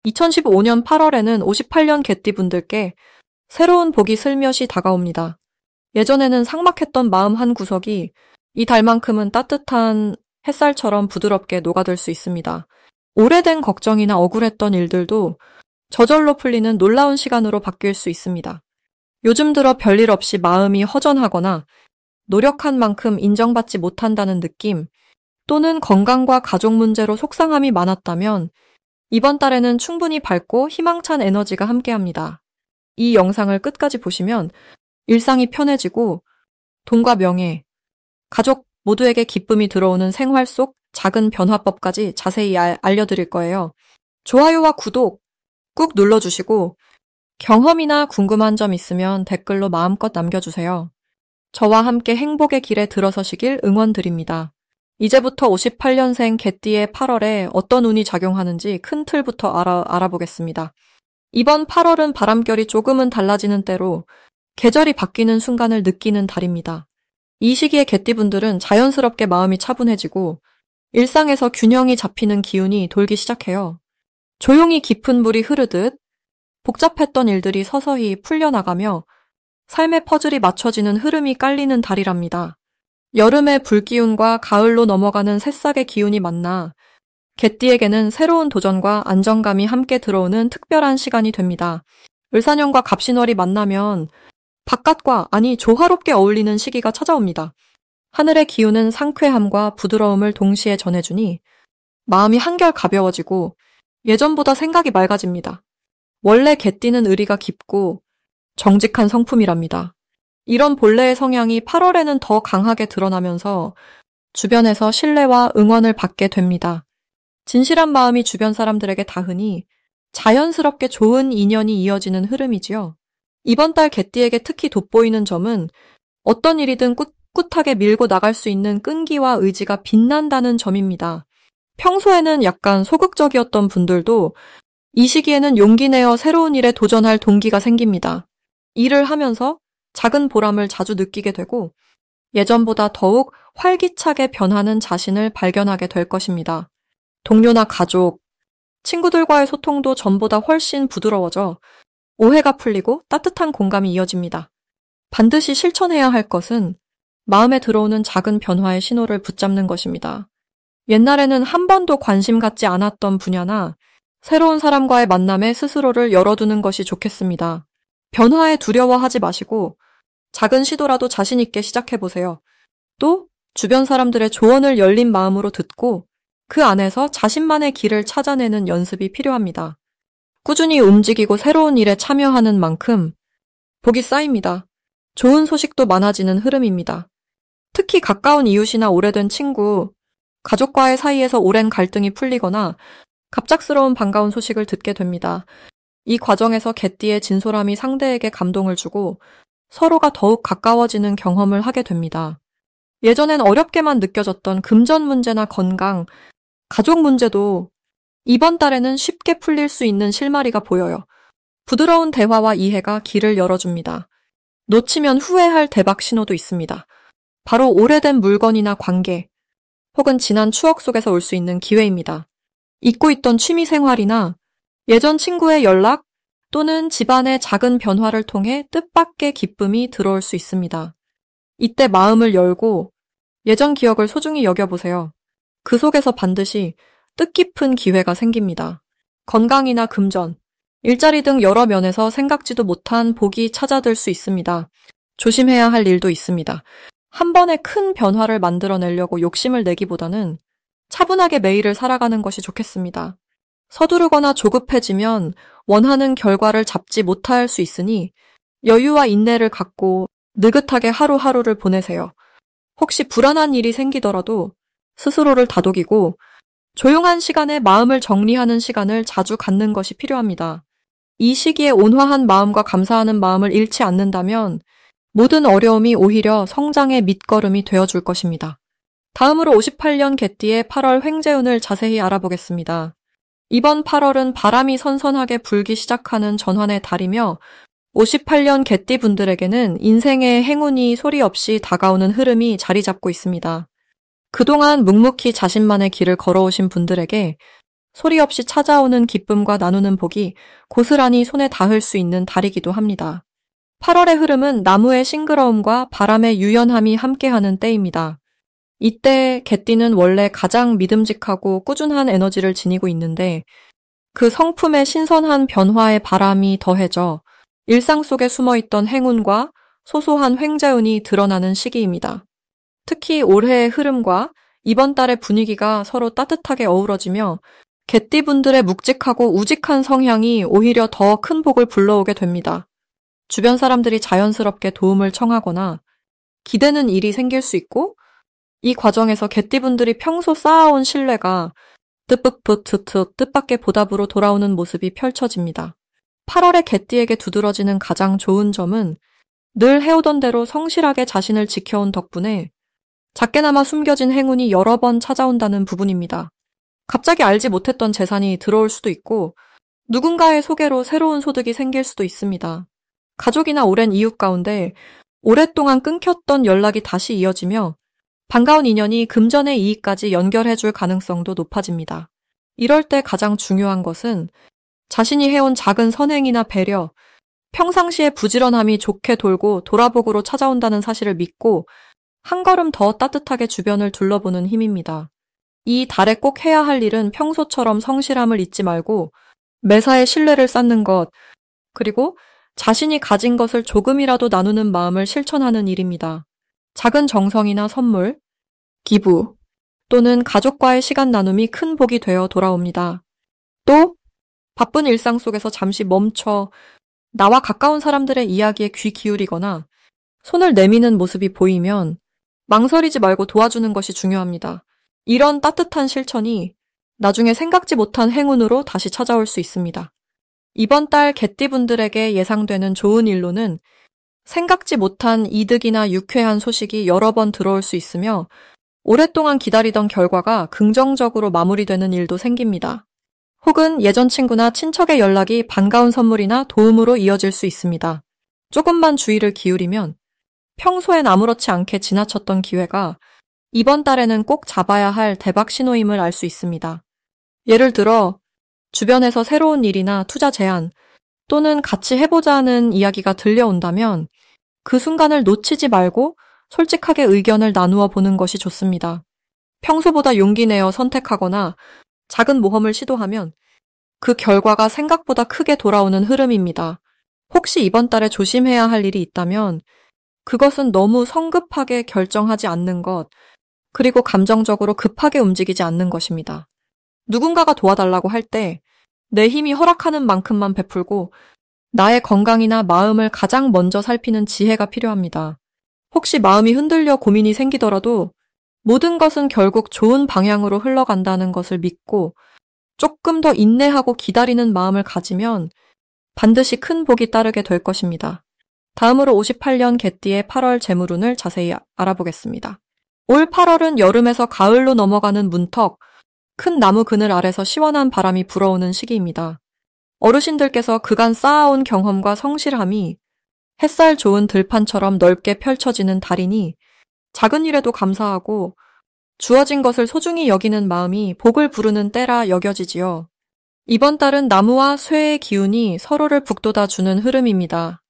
2015년 8월에는 58년 개띠분들께 새로운 복이 슬며시 다가옵니다. 예전에는 삭막했던 마음 한 구석이 이 달만큼은 따뜻한 햇살처럼 부드럽게 녹아들 수 있습니다. 오래된 걱정이나 억울했던 일들도 저절로 풀리는 놀라운 시간으로 바뀔 수 있습니다. 요즘 들어 별일 없이 마음이 허전하거나 노력한 만큼 인정받지 못한다는 느낌, 또는 건강과 가족 문제로 속상함이 많았다면 이번 달에는 충분히 밝고 희망찬 에너지가 함께합니다. 이 영상을 끝까지 보시면 일상이 편해지고 돈과 명예, 가족 모두에게 기쁨이 들어오는 생활 속 작은 변화법까지 자세히 알려드릴 거예요. 좋아요와 구독 꾹 눌러주시고 경험이나 궁금한 점 있으면 댓글로 마음껏 남겨주세요. 저와 함께 행복의 길에 들어서시길 응원드립니다. 이제부터 58년생 개띠의 8월에 어떤 운이 작용하는지 큰 틀부터 알아보겠습니다. 이번 8월은 바람결이 조금은 달라지는 때로 계절이 바뀌는 순간을 느끼는 달입니다. 이 시기에 개띠분들은 자연스럽게 마음이 차분해지고 일상에서 균형이 잡히는 기운이 돌기 시작해요. 조용히 깊은 물이 흐르듯 복잡했던 일들이 서서히 풀려나가며 삶의 퍼즐이 맞춰지는 흐름이 깔리는 달이랍니다. 여름의 불기운과 가을로 넘어가는 새싹의 기운이 만나 개띠에게는 새로운 도전과 안정감이 함께 들어오는 특별한 시간이 됩니다. 을사년과 갑신월이 만나면 바깥과 조화롭게 어울리는 시기가 찾아옵니다. 하늘의 기운은 상쾌함과 부드러움을 동시에 전해주니 마음이 한결 가벼워지고 예전보다 생각이 맑아집니다. 원래 개띠는 의리가 깊고 정직한 성품이랍니다. 이런 본래의 성향이 8월에는 더 강하게 드러나면서 주변에서 신뢰와 응원을 받게 됩니다. 진실한 마음이 주변 사람들에게 닿으니 자연스럽게 좋은 인연이 이어지는 흐름이지요. 이번 달 개띠에게 특히 돋보이는 점은 어떤 일이든 꿋꿋하게 밀고 나갈 수 있는 끈기와 의지가 빛난다는 점입니다. 평소에는 약간 소극적이었던 분들도 이 시기에는 용기 내어 새로운 일에 도전할 동기가 생깁니다. 일을 하면서 작은 보람을 자주 느끼게 되고 예전보다 더욱 활기차게 변하는 자신을 발견하게 될 것입니다. 동료나 가족, 친구들과의 소통도 전보다 훨씬 부드러워져 오해가 풀리고 따뜻한 공감이 이어집니다. 반드시 실천해야 할 것은 마음에 들어오는 작은 변화의 신호를 붙잡는 것입니다. 옛날에는 한 번도 관심 갖지 않았던 분야나 새로운 사람과의 만남에 스스로를 열어두는 것이 좋겠습니다. 변화에 두려워하지 마시고 작은 시도라도 자신 있게 시작해보세요. 또 주변 사람들의 조언을 열린 마음으로 듣고 그 안에서 자신만의 길을 찾아내는 연습이 필요합니다. 꾸준히 움직이고 새로운 일에 참여하는 만큼 복이 쌓입니다. 좋은 소식도 많아지는 흐름입니다. 특히 가까운 이웃이나 오래된 친구, 가족과의 사이에서 오랜 갈등이 풀리거나 갑작스러운 반가운 소식을 듣게 됩니다. 이 과정에서 개띠의 진솔함이 상대에게 감동을 주고 서로가 더욱 가까워지는 경험을 하게 됩니다. 예전엔 어렵게만 느껴졌던 금전 문제나 건강, 가족 문제도 이번 달에는 쉽게 풀릴 수 있는 실마리가 보여요. 부드러운 대화와 이해가 길을 열어줍니다. 놓치면 후회할 대박 신호도 있습니다. 바로 오래된 물건이나 관계, 혹은 지난 추억 속에서 올 수 있는 기회입니다. 잊고 있던 취미 생활이나 예전 친구의 연락 또는 집안의 작은 변화를 통해 뜻밖의 기쁨이 들어올 수 있습니다. 이때 마음을 열고 예전 기억을 소중히 여겨보세요. 그 속에서 반드시 뜻깊은 기회가 생깁니다. 건강이나 금전, 일자리 등 여러 면에서 생각지도 못한 복이 찾아들 수 있습니다. 조심해야 할 일도 있습니다. 한 번에 큰 변화를 만들어내려고 욕심을 내기보다는 차분하게 매일을 살아가는 것이 좋겠습니다. 서두르거나 조급해지면 원하는 결과를 잡지 못할 수 있으니 여유와 인내를 갖고 느긋하게 하루하루를 보내세요. 혹시 불안한 일이 생기더라도 스스로를 다독이고 조용한 시간에 마음을 정리하는 시간을 자주 갖는 것이 필요합니다. 이 시기에 온화한 마음과 감사하는 마음을 잃지 않는다면 모든 어려움이 오히려 성장의 밑거름이 되어줄 것입니다. 다음으로 58년 개띠의 8월 횡재운을 자세히 알아보겠습니다. 이번 8월은 바람이 선선하게 불기 시작하는 전환의 달이며 58년 개띠 분들에게는 인생의 행운이 소리 없이 다가오는 흐름이 자리 잡고 있습니다. 그동안 묵묵히 자신만의 길을 걸어오신 분들에게 소리 없이 찾아오는 기쁨과 나누는 복이 고스란히 손에 닿을 수 있는 달이기도 합니다. 8월의 흐름은 나무의 싱그러움과 바람의 유연함이 함께하는 때입니다. 이때 개띠는 원래 가장 믿음직하고 꾸준한 에너지를 지니고 있는데 그 성품의 신선한 변화의 바람이 더해져 일상 속에 숨어있던 행운과 소소한 횡재운이 드러나는 시기입니다. 특히 올해의 흐름과 이번 달의 분위기가 서로 따뜻하게 어우러지며 개띠분들의 묵직하고 우직한 성향이 오히려 더 큰 복을 불러오게 됩니다. 주변 사람들이 자연스럽게 도움을 청하거나 기대는 일이 생길 수 있고 이 과정에서 개띠분들이 평소 쌓아온 신뢰가 뜻밖의 보답으로 돌아오는 모습이 펼쳐집니다. 8월에 개띠에게 두드러지는 가장 좋은 점은 늘 해오던 대로 성실하게 자신을 지켜온 덕분에 작게나마 숨겨진 행운이 여러 번 찾아온다는 부분입니다. 갑자기 알지 못했던 재산이 들어올 수도 있고 누군가의 소개로 새로운 소득이 생길 수도 있습니다. 가족이나 오랜 이웃 가운데 오랫동안 끊겼던 연락이 다시 이어지며 반가운 인연이 금전의 이익까지 연결해줄 가능성도 높아집니다. 이럴 때 가장 중요한 것은 자신이 해온 작은 선행이나 배려, 평상시의 부지런함이 좋게 돌고 도라복으로 찾아온다는 사실을 믿고 한 걸음 더 따뜻하게 주변을 둘러보는 힘입니다. 이 달에 꼭 해야 할 일은 평소처럼 성실함을 잊지 말고 매사에 신뢰를 쌓는 것, 그리고 자신이 가진 것을 조금이라도 나누는 마음을 실천하는 일입니다. 작은 정성이나 선물, 기부 또는 가족과의 시간 나눔이 큰 복이 되어 돌아옵니다. 또 바쁜 일상 속에서 잠시 멈춰 나와 가까운 사람들의 이야기에 귀 기울이거나 손을 내미는 모습이 보이면 망설이지 말고 도와주는 것이 중요합니다. 이런 따뜻한 실천이 나중에 생각지 못한 행운으로 다시 찾아올 수 있습니다. 이번 달 개띠분들에게 예상되는 좋은 일로는 생각지 못한 이득이나 유쾌한 소식이 여러 번 들어올 수 있으며 오랫동안 기다리던 결과가 긍정적으로 마무리되는 일도 생깁니다. 혹은 예전 친구나 친척의 연락이 반가운 선물이나 도움으로 이어질 수 있습니다. 조금만 주의를 기울이면 평소엔 아무렇지 않게 지나쳤던 기회가 이번 달에는 꼭 잡아야 할 대박 신호임을 알 수 있습니다. 예를 들어 주변에서 새로운 일이나 투자 제안 또는 같이 해보자는 이야기가 들려온다면 그 순간을 놓치지 말고 솔직하게 의견을 나누어 보는 것이 좋습니다. 평소보다 용기 내어 선택하거나 작은 모험을 시도하면 그 결과가 생각보다 크게 돌아오는 흐름입니다. 혹시 이번 달에 조심해야 할 일이 있다면 그것은 너무 성급하게 결정하지 않는 것, 그리고 감정적으로 급하게 움직이지 않는 것입니다. 누군가가 도와달라고 할 때 내 힘이 허락하는 만큼만 베풀고 나의 건강이나 마음을 가장 먼저 살피는 지혜가 필요합니다. 혹시 마음이 흔들려 고민이 생기더라도 모든 것은 결국 좋은 방향으로 흘러간다는 것을 믿고 조금 더 인내하고 기다리는 마음을 가지면 반드시 큰 복이 따르게 될 것입니다. 다음으로 58년 개띠의 8월 재물운을 자세히 알아보겠습니다. 올 8월은 여름에서 가을로 넘어가는 문턱, 큰 나무 그늘 아래서 시원한 바람이 불어오는 시기입니다. 어르신들께서 그간 쌓아온 경험과 성실함이 햇살 좋은 들판처럼 넓게 펼쳐지는 달이니 작은 일에도 감사하고 주어진 것을 소중히 여기는 마음이 복을 부르는 때라 여겨지지요. 이번 달은 나무와 쇠의 기운이 서로를 북돋아주는 흐름입니다.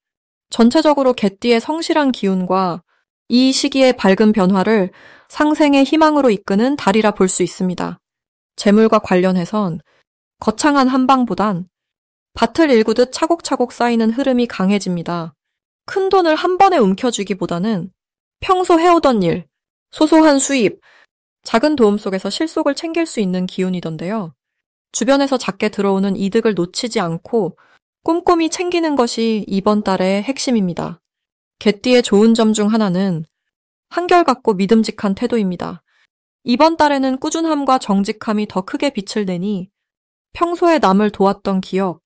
전체적으로 개띠의 성실한 기운과 이 시기의 밝은 변화를 상생의 희망으로 이끄는 달이라 볼 수 있습니다. 재물과 관련해선 거창한 한방보단 밭을 일구듯 차곡차곡 쌓이는 흐름이 강해집니다. 큰 돈을 한 번에 움켜쥐기보다는 평소 해오던 일, 소소한 수입, 작은 도움 속에서 실속을 챙길 수 있는 기운이던데요. 주변에서 작게 들어오는 이득을 놓치지 않고 꼼꼼히 챙기는 것이 이번 달의 핵심입니다. 개띠의 좋은 점 중 하나는 한결같고 믿음직한 태도입니다. 이번 달에는 꾸준함과 정직함이 더 크게 빛을 내니 평소에 남을 도왔던 기억,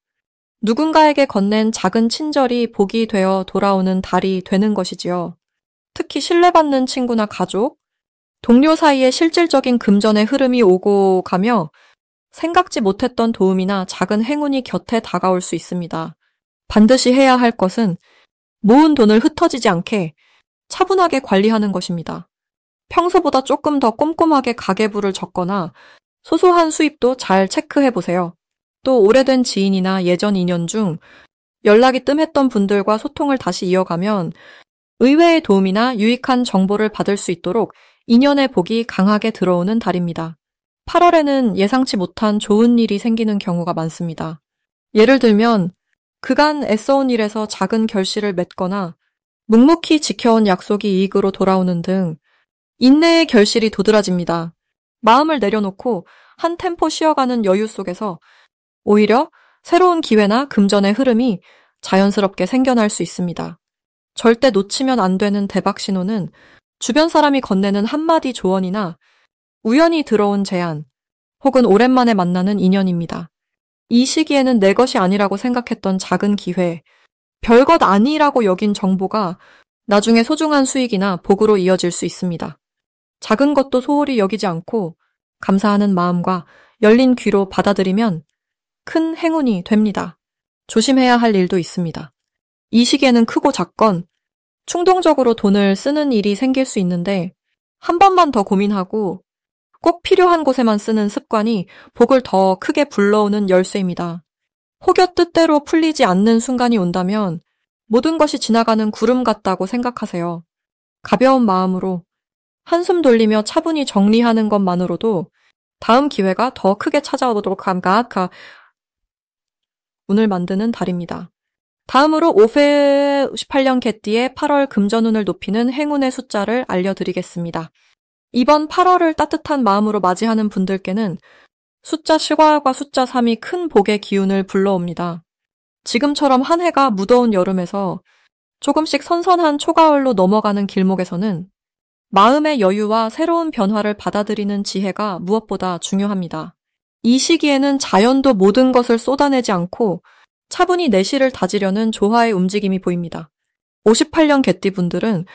누군가에게 건넨 작은 친절이 복이 되어 돌아오는 달이 되는 것이지요. 특히 신뢰받는 친구나 가족, 동료 사이에 실질적인 금전의 흐름이 오고 가며 생각지 못했던 도움이나 작은 행운이 곁에 다가올 수 있습니다. 반드시 해야 할 것은 모은 돈을 흩어지지 않게 차분하게 관리하는 것입니다. 평소보다 조금 더 꼼꼼하게 가계부를 적거나 소소한 수입도 잘 체크해 보세요. 또 오래된 지인이나 예전 인연 중 연락이 뜸했던 분들과 소통을 다시 이어가면 의외의 도움이나 유익한 정보를 받을 수 있도록 인연의 복이 강하게 들어오는 달입니다. 8월에는 예상치 못한 좋은 일이 생기는 경우가 많습니다. 예를 들면 그간 애써온 일에서 작은 결실을 맺거나 묵묵히 지켜온 약속이 이익으로 돌아오는 등 인내의 결실이 도드라집니다. 마음을 내려놓고 한 템포 쉬어가는 여유 속에서 오히려 새로운 기회나 금전의 흐름이 자연스럽게 생겨날 수 있습니다. 절대 놓치면 안 되는 대박 신호는 주변 사람이 건네는 한마디 조언이나 우연히 들어온 제안, 혹은 오랜만에 만나는 인연입니다. 이 시기에는 내 것이 아니라고 생각했던 작은 기회, 별것 아니라고 여긴 정보가 나중에 소중한 수익이나 복으로 이어질 수 있습니다. 작은 것도 소홀히 여기지 않고 감사하는 마음과 열린 귀로 받아들이면 큰 행운이 됩니다. 조심해야 할 일도 있습니다. 이 시기에는 크고 작건, 충동적으로 돈을 쓰는 일이 생길 수 있는데 한 번만 더 고민하고 꼭 필요한 곳에만 쓰는 습관이 복을 더 크게 불러오는 열쇠입니다. 혹여 뜻대로 풀리지 않는 순간이 온다면 모든 것이 지나가는 구름 같다고 생각하세요. 가벼운 마음으로 한숨 돌리며 차분히 정리하는 것만으로도 다음 기회가 더 크게 찾아오도록 운을 만드는 달입니다. 다음으로 58년 개띠의 8월 금전운을 높이는 행운의 숫자를 알려드리겠습니다. 이번 8월을 따뜻한 마음으로 맞이하는 분들께는 숫자 10과 숫자 3이 큰 복의 기운을 불러옵니다. 지금처럼 한 해가 무더운 여름에서 조금씩 선선한 초가을로 넘어가는 길목에서는 마음의 여유와 새로운 변화를 받아들이는 지혜가 무엇보다 중요합니다. 이 시기에는 자연도 모든 것을 쏟아내지 않고 차분히 내실을 다지려는 조화의 움직임이 보입니다. 58년 개띠분들은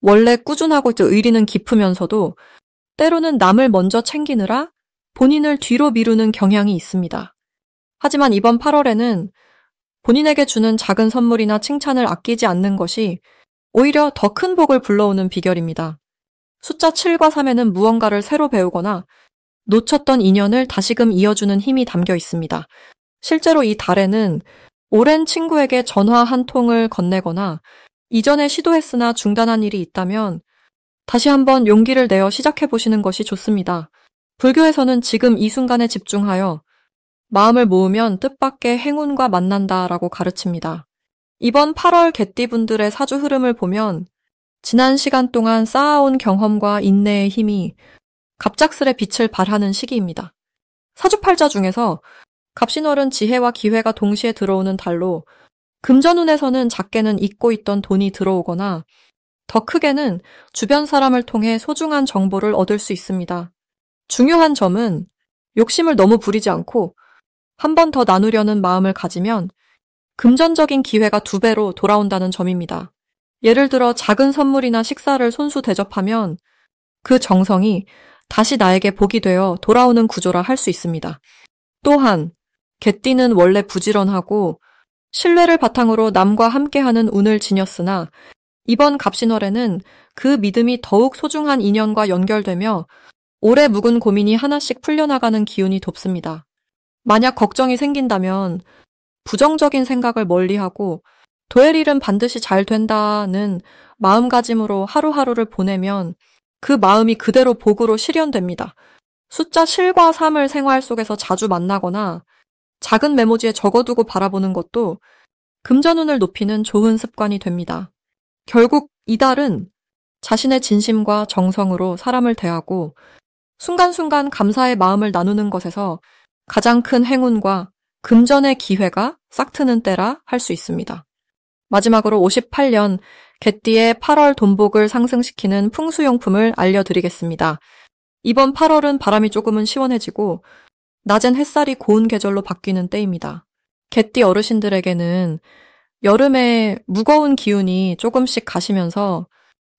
원래 꾸준하고 의리는 깊으면서도 때로는 남을 먼저 챙기느라 본인을 뒤로 미루는 경향이 있습니다. 하지만 이번 8월에는 본인에게 주는 작은 선물이나 칭찬을 아끼지 않는 것이 오히려 더 큰 복을 불러오는 비결입니다. 숫자 7과 3에는 무언가를 새로 배우거나 놓쳤던 인연을 다시금 이어주는 힘이 담겨 있습니다. 실제로 이 달에는 오랜 친구에게 전화 한 통을 건네거나 이전에 시도했으나 중단한 일이 있다면 다시 한번 용기를 내어 시작해보시는 것이 좋습니다. 불교에서는 지금 이 순간에 집중하여 마음을 모으면 뜻밖의 행운과 만난다라고 가르칩니다. 이번 8월 개띠분들의 사주 흐름을 보면 지난 시간 동안 쌓아온 경험과 인내의 힘이 갑작스레 빛을 발하는 시기입니다. 사주팔자 중에서 갑신월은 지혜와 기회가 동시에 들어오는 달로 금전운에서는 작게는 잊고 있던 돈이 들어오거나 더 크게는 주변 사람을 통해 소중한 정보를 얻을 수 있습니다. 중요한 점은 욕심을 너무 부리지 않고 한 번 더 나누려는 마음을 가지면 금전적인 기회가 2배로 돌아온다는 점입니다. 예를 들어 작은 선물이나 식사를 손수 대접하면 그 정성이 다시 나에게 복이 되어 돌아오는 구조라 할 수 있습니다. 또한 개띠는 원래 부지런하고 신뢰를 바탕으로 남과 함께하는 운을 지녔으나 이번 갑신월에는 그 믿음이 더욱 소중한 인연과 연결되며 오래 묵은 고민이 하나씩 풀려나가는 기운이 돕습니다. 만약 걱정이 생긴다면 부정적인 생각을 멀리하고 될 일은 반드시 잘 된다는 마음가짐으로 하루하루를 보내면 그 마음이 그대로 복으로 실현됩니다. 숫자 7과 3을 생활 속에서 자주 만나거나 작은 메모지에 적어두고 바라보는 것도 금전운을 높이는 좋은 습관이 됩니다. 결국 이달은 자신의 진심과 정성으로 사람을 대하고 순간순간 감사의 마음을 나누는 것에서 가장 큰 행운과 금전의 기회가 싹트는 때라 할 수 있습니다. 마지막으로 58년 개띠의 8월 돈복을 상승시키는 풍수용품을 알려드리겠습니다. 이번 8월은 바람이 조금은 시원해지고 낮엔 햇살이 고운 계절로 바뀌는 때입니다. 개띠 어르신들에게는 여름에 무거운 기운이 조금씩 가시면서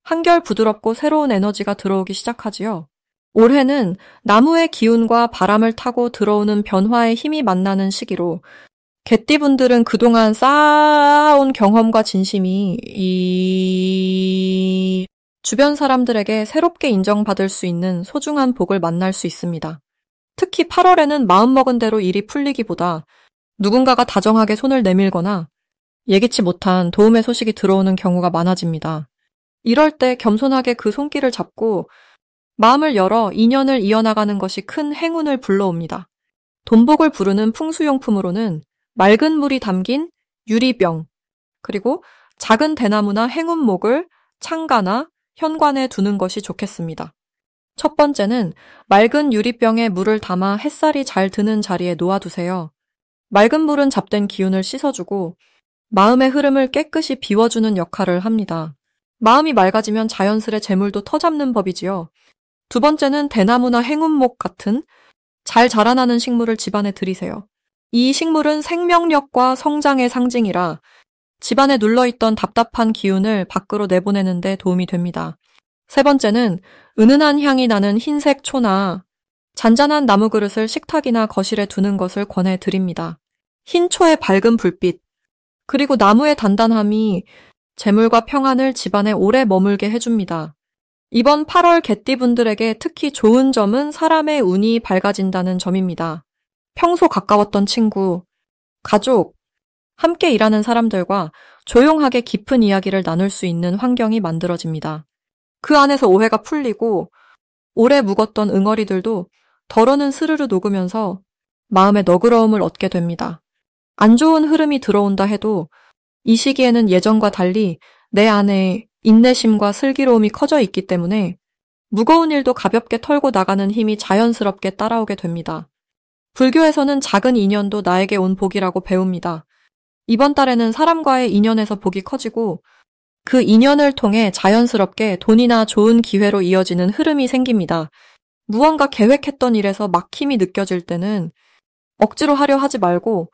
한결 부드럽고 새로운 에너지가 들어오기 시작하지요. 올해는 나무의 기운과 바람을 타고 들어오는 변화의 힘이 만나는 시기로 개띠분들은 그동안 쌓아온 경험과 진심이 주변 사람들에게 새롭게 인정받을 수 있는 소중한 복을 만날 수 있습니다. 특히 8월에는 마음먹은 대로 일이 풀리기보다 누군가가 다정하게 손을 내밀거나 예기치 못한 도움의 소식이 들어오는 경우가 많아집니다. 이럴 때 겸손하게 그 손길을 잡고 마음을 열어 인연을 이어나가는 것이 큰 행운을 불러옵니다. 돈복을 부르는 풍수용품으로는 맑은 물이 담긴 유리병, 그리고 작은 대나무나 행운목을 창가나 현관에 두는 것이 좋겠습니다. 첫 번째는 맑은 유리병에 물을 담아 햇살이 잘 드는 자리에 놓아두세요. 맑은 물은 잡된 기운을 씻어주고 마음의 흐름을 깨끗이 비워주는 역할을 합니다. 마음이 맑아지면 자연스레 재물도 터잡는 법이지요. 두 번째는 대나무나 행운목 같은 잘 자라나는 식물을 집안에 들이세요. 이 식물은 생명력과 성장의 상징이라 집안에 눌러있던 답답한 기운을 밖으로 내보내는 데 도움이 됩니다. 세 번째는 은은한 향이 나는 흰색 초나 잔잔한 나무 그릇을 식탁이나 거실에 두는 것을 권해드립니다. 흰 초의 밝은 불빛, 그리고 나무의 단단함이 재물과 평안을 집안에 오래 머물게 해줍니다. 이번 8월 개띠분들에게 특히 좋은 점은 사람의 운이 밝아진다는 점입니다. 평소 가까웠던 친구, 가족, 함께 일하는 사람들과 조용하게 깊은 이야기를 나눌 수 있는 환경이 만들어집니다. 그 안에서 오해가 풀리고 오래 묵었던 응어리들도 덜어는 스르르 녹으면서 마음의 너그러움을 얻게 됩니다. 안 좋은 흐름이 들어온다 해도 이 시기에는 예전과 달리 내 안에 인내심과 슬기로움이 커져 있기 때문에 무거운 일도 가볍게 털고 나가는 힘이 자연스럽게 따라오게 됩니다. 불교에서는 작은 인연도 나에게 온 복이라고 배웁니다. 이번 달에는 사람과의 인연에서 복이 커지고 그 인연을 통해 자연스럽게 돈이나 좋은 기회로 이어지는 흐름이 생깁니다. 무언가 계획했던 일에서 막힘이 느껴질 때는 억지로 하려 하지 말고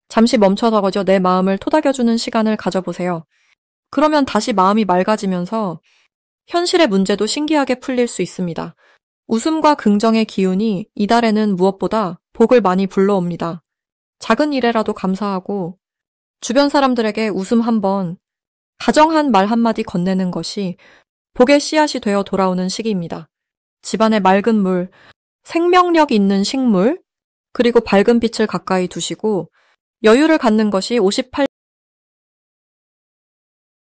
잠시 멈춰서거저 내 마음을 토닥여주는 시간을 가져보세요. 그러면 다시 마음이 맑아지면서 현실의 문제도 신기하게 풀릴 수 있습니다. 웃음과 긍정의 기운이 이달에는 무엇보다 복을 많이 불러옵니다. 작은 일에라도 감사하고 주변 사람들에게 웃음 한번, 다정한 말 한마디 건네는 것이 복의 씨앗이 되어 돌아오는 시기입니다. 집안에 맑은 물, 생명력 있는 식물, 그리고 밝은 빛을 가까이 두시고 여유를 갖는 것이 58